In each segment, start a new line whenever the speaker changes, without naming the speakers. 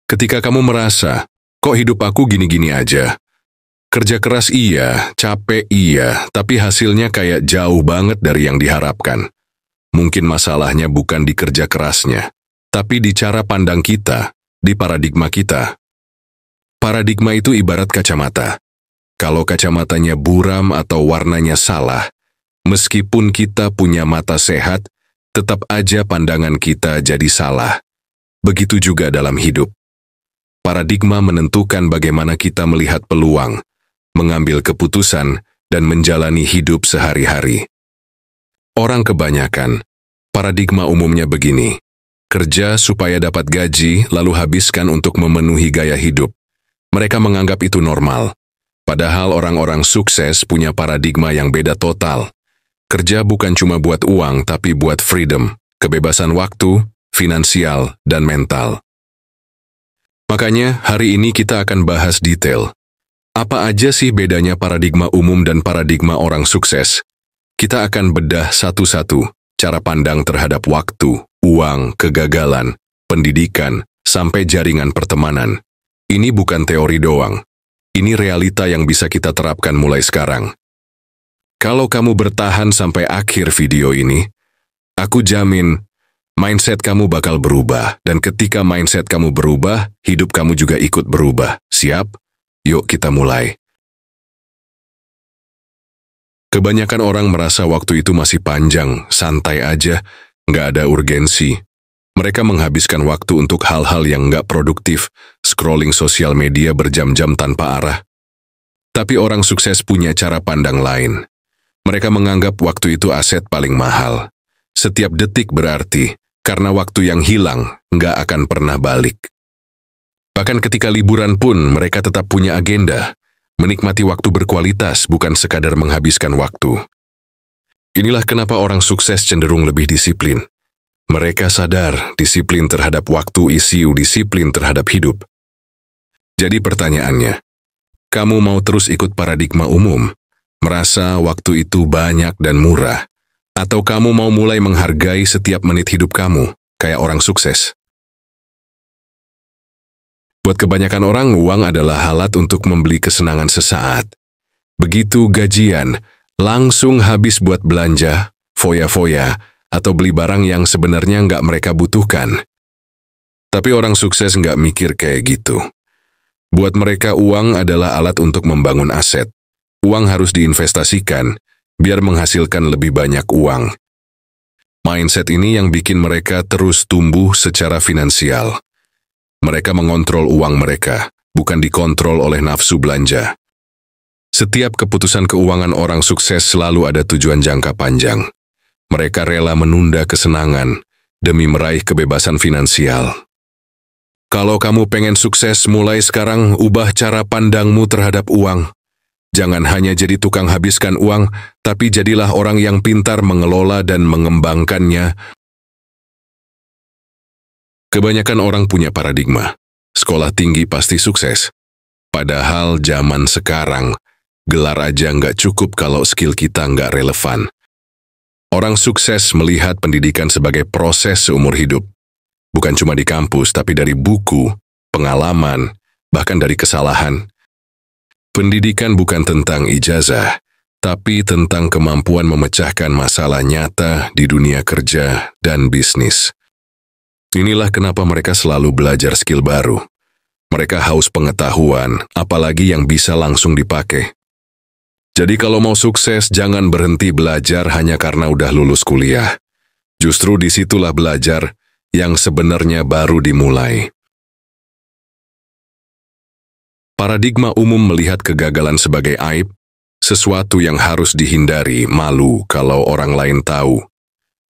Ketika kamu merasa, kok hidup aku gini-gini aja? Kerja keras iya, capek iya, tapi hasilnya kayak jauh banget dari yang diharapkan. Mungkin masalahnya bukan di kerja kerasnya, tapi di cara pandang kita, di paradigma kita. Paradigma itu ibarat kacamata. Kalau kacamatanya buram atau warnanya salah, meskipun kita punya mata sehat, tetap aja pandangan kita jadi salah. Begitu juga dalam hidup. Paradigma menentukan bagaimana kita melihat peluang, mengambil keputusan, dan menjalani hidup sehari-hari. Orang kebanyakan, paradigma umumnya begini, kerja supaya dapat gaji, lalu habiskan untuk memenuhi gaya hidup. Mereka menganggap itu normal. Padahal orang-orang sukses punya paradigma yang beda total. Kerja bukan cuma buat uang, tapi buat freedom, kebebasan waktu, finansial, dan mental. Makanya, hari ini kita akan bahas detail. Apa aja sih bedanya paradigma umum dan paradigma orang sukses? Kita akan bedah satu-satu cara pandang terhadap waktu, uang, kegagalan, pendidikan, sampai jaringan pertemanan. Ini bukan teori doang. Ini realita yang bisa kita terapkan mulai sekarang. Kalau kamu bertahan sampai akhir video ini, aku jamin mindset kamu bakal berubah, dan ketika mindset kamu berubah, hidup kamu juga ikut berubah. Siap? Yuk kita mulai. Kebanyakan orang merasa waktu itu masih panjang, santai aja, nggak ada urgensi. Mereka menghabiskan waktu untuk hal-hal yang nggak produktif, scrolling sosial media berjam-jam tanpa arah. Tapi orang sukses punya cara pandang lain. Mereka menganggap waktu itu aset paling mahal. Setiap detik berarti, karena waktu yang hilang nggak akan pernah balik. Bahkan ketika liburan pun mereka tetap punya agenda, menikmati waktu berkualitas bukan sekadar menghabiskan waktu. Inilah kenapa orang sukses cenderung lebih disiplin. Mereka sadar disiplin terhadap waktu ICU disiplin terhadap hidup. Jadi pertanyaannya, kamu mau terus ikut paradigma umum, merasa waktu itu banyak dan murah, atau kamu mau mulai menghargai setiap menit hidup kamu, kayak orang sukses? Buat kebanyakan orang, uang adalah alat untuk membeli kesenangan sesaat. Begitu gajian, langsung habis buat belanja, foya-foya, atau beli barang yang sebenarnya nggak mereka butuhkan. Tapi orang sukses nggak mikir kayak gitu. Buat mereka, uang adalah alat untuk membangun aset. Uang harus diinvestasikan, biar menghasilkan lebih banyak uang. Mindset ini yang bikin mereka terus tumbuh secara finansial. Mereka mengontrol uang mereka, bukan dikontrol oleh nafsu belanja. Setiap keputusan keuangan orang sukses selalu ada tujuan jangka panjang. Mereka rela menunda kesenangan demi meraih kebebasan finansial. Kalau kamu pengen sukses, mulai sekarang ubah cara pandangmu terhadap uang. Jangan hanya jadi tukang habiskan uang, tapi jadilah orang yang pintar mengelola dan mengembangkannya. Kebanyakan orang punya paradigma, sekolah tinggi pasti sukses. Padahal zaman sekarang, gelar aja nggak cukup kalau skill kita nggak relevan. Orang sukses melihat pendidikan sebagai proses seumur hidup. Bukan cuma di kampus, tapi dari buku, pengalaman, bahkan dari kesalahan. Pendidikan bukan tentang ijazah, tapi tentang kemampuan memecahkan masalah nyata di dunia kerja dan bisnis. Inilah kenapa mereka selalu belajar skill baru. Mereka haus pengetahuan, apalagi yang bisa langsung dipakai. Jadi kalau mau sukses, jangan berhenti belajar hanya karena udah lulus kuliah. Justru disitulah belajar yang sebenarnya baru dimulai. Paradigma umum melihat kegagalan sebagai aib, sesuatu yang harus dihindari, malu kalau orang lain tahu.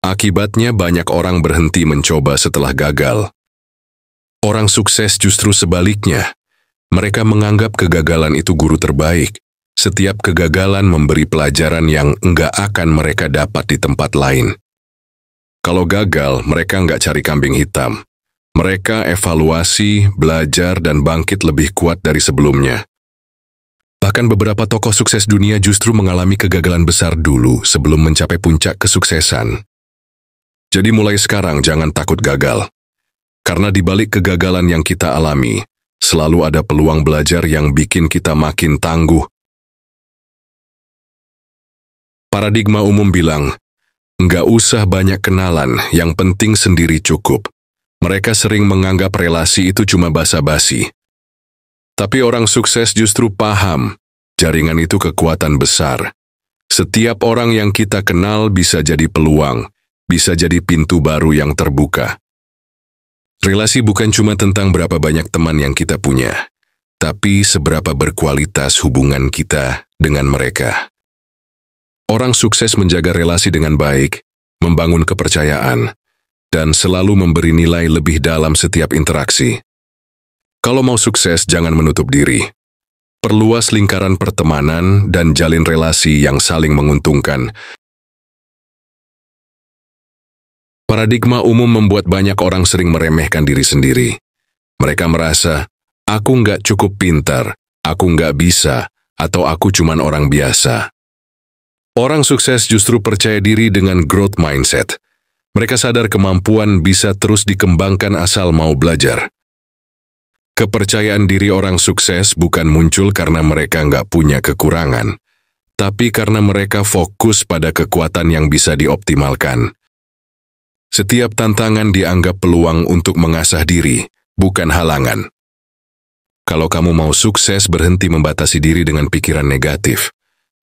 Akibatnya banyak orang berhenti mencoba setelah gagal. Orang sukses justru sebaliknya. Mereka menganggap kegagalan itu guru terbaik. Setiap kegagalan memberi pelajaran yang enggak akan mereka dapat di tempat lain. Kalau gagal, mereka enggak cari kambing hitam. Mereka evaluasi, belajar, dan bangkit lebih kuat dari sebelumnya. Bahkan beberapa tokoh sukses dunia justru mengalami kegagalan besar dulu sebelum mencapai puncak kesuksesan. Jadi mulai sekarang jangan takut gagal. Karena di balik kegagalan yang kita alami, selalu ada peluang belajar yang bikin kita makin tangguh. Paradigma umum bilang, nggak usah banyak kenalan, yang penting sendiri cukup. Mereka sering menganggap relasi itu cuma basa-basi. Tapi orang sukses justru paham, jaringan itu kekuatan besar. Setiap orang yang kita kenal bisa jadi peluang, bisa jadi pintu baru yang terbuka. Relasi bukan cuma tentang berapa banyak teman yang kita punya, tapi seberapa berkualitas hubungan kita dengan mereka. Orang sukses menjaga relasi dengan baik, membangun kepercayaan, dan selalu memberi nilai lebih dalam setiap interaksi. Kalau mau sukses, jangan menutup diri. Perluas lingkaran pertemanan dan jalin relasi yang saling menguntungkan. Paradigma umum membuat banyak orang sering meremehkan diri sendiri. Mereka merasa, aku nggak cukup pintar, aku nggak bisa, atau aku cuman orang biasa. Orang sukses justru percaya diri dengan growth mindset. Mereka sadar kemampuan bisa terus dikembangkan asal mau belajar. Kepercayaan diri orang sukses bukan muncul karena mereka nggak punya kekurangan, tapi karena mereka fokus pada kekuatan yang bisa dioptimalkan. Setiap tantangan dianggap peluang untuk mengasah diri, bukan halangan. Kalau kamu mau sukses, berhenti membatasi diri dengan pikiran negatif.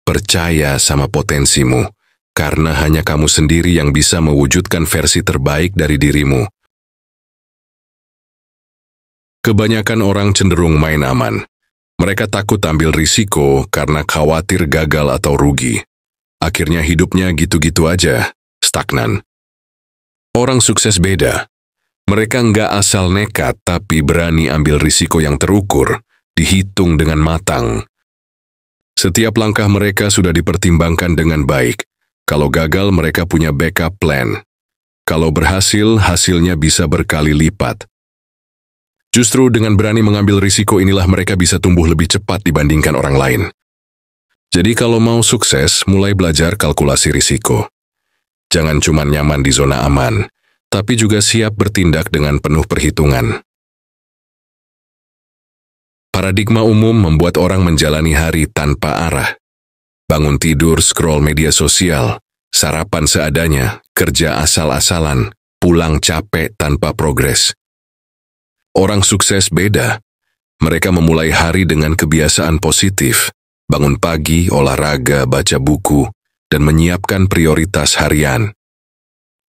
Percaya sama potensimu, karena hanya kamu sendiri yang bisa mewujudkan versi terbaik dari dirimu. Kebanyakan orang cenderung main aman. Mereka takut ambil risiko karena khawatir gagal atau rugi. Akhirnya hidupnya gitu-gitu aja, stagnan. Orang sukses beda. Mereka nggak asal nekat, tapi berani ambil risiko yang terukur, dihitung dengan matang. Setiap langkah mereka sudah dipertimbangkan dengan baik. Kalau gagal, mereka punya backup plan. Kalau berhasil, hasilnya bisa berkali lipat. Justru dengan berani mengambil risiko inilah mereka bisa tumbuh lebih cepat dibandingkan orang lain. Jadi kalau mau sukses, mulai belajar kalkulasi risiko. Jangan cuma nyaman di zona aman, tapi juga siap bertindak dengan penuh perhitungan. Paradigma umum membuat orang menjalani hari tanpa arah. Bangun tidur, scroll media sosial, sarapan seadanya, kerja asal-asalan, pulang capek tanpa progres. Orang sukses beda. Mereka memulai hari dengan kebiasaan positif, bangun pagi, olahraga, baca buku, dan menyiapkan prioritas harian.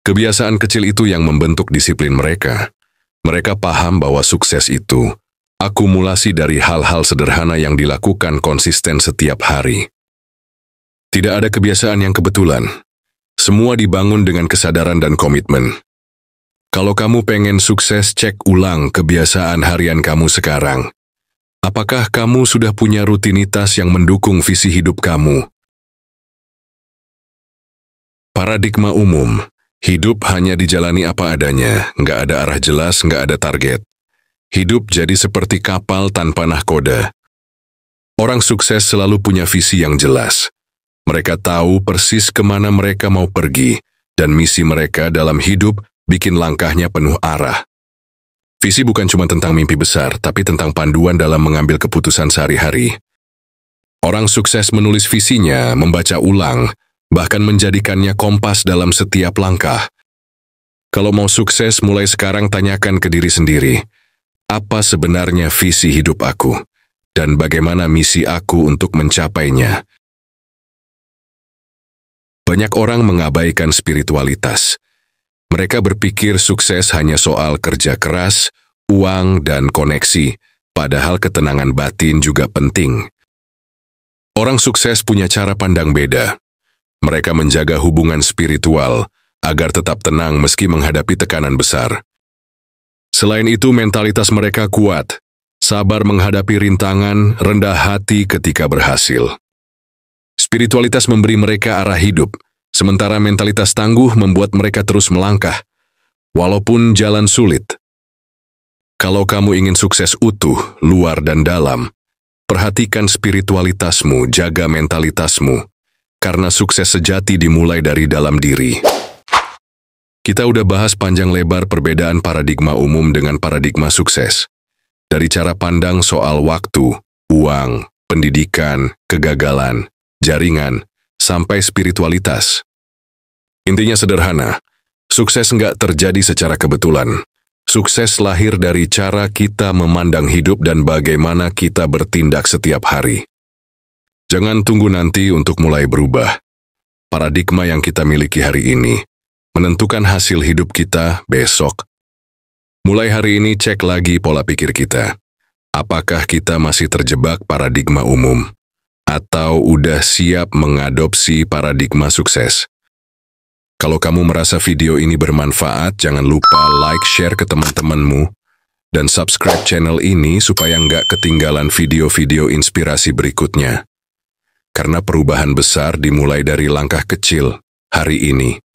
Kebiasaan kecil itu yang membentuk disiplin mereka. Mereka paham bahwa sukses itu akumulasi dari hal-hal sederhana yang dilakukan konsisten setiap hari. Tidak ada kebiasaan yang kebetulan. Semua dibangun dengan kesadaran dan komitmen. Kalau kamu pengen sukses, cek ulang kebiasaan harian kamu sekarang. Apakah kamu sudah punya rutinitas yang mendukung visi hidup kamu? Paradigma umum, hidup hanya dijalani apa adanya, nggak ada arah jelas, nggak ada target. Hidup jadi seperti kapal tanpa nahkoda. Orang sukses selalu punya visi yang jelas. Mereka tahu persis kemana mereka mau pergi, dan misi mereka dalam hidup bikin langkahnya penuh arah. Visi bukan cuma tentang mimpi besar, tapi tentang panduan dalam mengambil keputusan sehari-hari. Orang sukses menulis visinya, membaca ulang, bahkan menjadikannya kompas dalam setiap langkah. Kalau mau sukses, mulai sekarang tanyakan ke diri sendiri, apa sebenarnya visi hidup aku, dan bagaimana misi aku untuk mencapainya? Banyak orang mengabaikan spiritualitas. Mereka berpikir sukses hanya soal kerja keras, uang, dan koneksi, padahal ketenangan batin juga penting. Orang sukses punya cara pandang beda. Mereka menjaga hubungan spiritual agar tetap tenang meski menghadapi tekanan besar. Selain itu, mentalitas mereka kuat, sabar menghadapi rintangan, rendah hati ketika berhasil. Spiritualitas memberi mereka arah hidup, sementara mentalitas tangguh membuat mereka terus melangkah, walaupun jalan sulit. Kalau kamu ingin sukses utuh, luar dan dalam, perhatikan spiritualitasmu, jaga mentalitasmu, karena sukses sejati dimulai dari dalam diri. Kita udah bahas panjang lebar perbedaan paradigma umum dengan paradigma sukses. Dari cara pandang soal waktu, uang, pendidikan, kegagalan, jaringan, sampai spiritualitas. Intinya sederhana, sukses nggak terjadi secara kebetulan. Sukses lahir dari cara kita memandang hidup dan bagaimana kita bertindak setiap hari. Jangan tunggu nanti untuk mulai berubah. Paradigma yang kita miliki hari ini menentukan hasil hidup kita besok. Mulai hari ini cek lagi pola pikir kita. Apakah kita masih terjebak paradigma umum? Atau udah siap mengadopsi paradigma sukses? Kalau kamu merasa video ini bermanfaat, jangan lupa like, share ke teman-temanmu, dan subscribe channel ini supaya nggak ketinggalan video-video inspirasi berikutnya. Karena perubahan besar dimulai dari langkah kecil hari ini.